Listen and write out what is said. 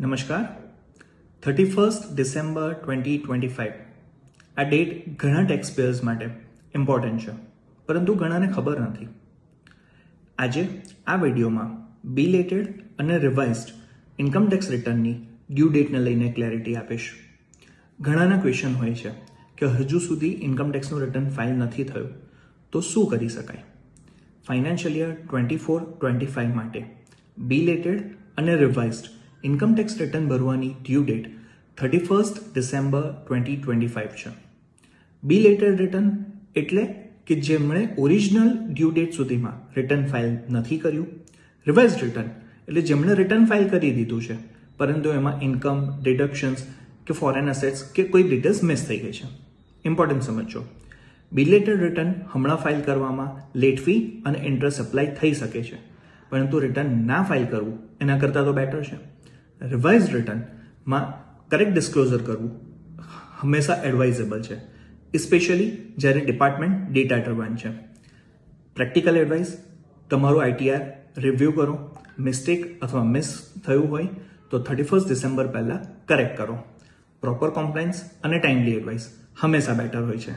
નમસ્કાર 31 ડિસેમ્બર 2025 આ ડેટ ઘણા ટેક્સ પેયર્સ માટે ઇમ્પોર્ટન્ટ છે, પરંતુ ઘણાને ખબર નથી. આજે આ વિડીયોમાં બિલેટેડ અને રિવાઇઝડ ઇન્કમ ટેક્સ રિટર્નની ડ્યુ ડેટને લઈને ક્લેરિટી આપીશ. ઘણાના ક્વેશ્ચન હોય છે કે હજુ સુધી ઇન્કમ ટેક્સનું રિટર્ન ફાઇલ નથી થયું, તો શું કરી શકાય? ફાઇનાન્શિયલ યર 24-25 માટે બિલેટેડ અને રિવાઇઝડ ઇન્કમ ટેક્સ રિટર્ન ભરવાની ડ્યુ ડેટ 31 ડિસેમ્બર 2025 છે. બિલેટેડ રિટર્ન એટલે કે જેમણે ઓરિજિનલ ડ્યુ ડેટ સુધીમાં રિટર્ન ફાઇલ નથી કર્યું. રિવાઇઝડ રિટર્ન એટલે જેમણે રિટર્ન ફાઇલ કરી દીધું છે, પરંતુ એમાં ઇન્કમ, ડિડક્શન્સ કે ફોરેન એસેટ્સ કે કોઈ ડિટેલ્સ મિસ થઈ ગઈ છે. ઇમ્પોર્ટન્ટ સમજો, બિલેટેડ રિટર્ન હમણાં ફાઇલ કરવામાં લેટ ફી અને ઇન્ટરેસ્ટ અપ્લાય થઈ શકે છે, પરંતુ રિટર્ન ના ફાઇલ કરવું એના કરતાં તો બેટર છે. રિવાઇઝડ રિટર્નમાં કરેક્ટ ડિસ્ક્લોઝર કરવું હંમેશા એડવાઇઝેબલ છે, સ્પેશિયલી જ્યારે ડિપાર્ટમેન્ટ ડેટા ડ્રિવન છે. પ્રેક્ટિકલ એડવાઇસ, તમારું આઈટીઆર રિવ્યૂ કરો. મિસ્ટેક અથવા મિસ થયું હોય તો 31 ડિસેમ્બર પહેલાં કરેક્ટ કરો. પ્રોપર કોમ્પ્લાયન્સ અને ટાઈમલી એડવાઇસ હંમેશા બેટર હોય છે.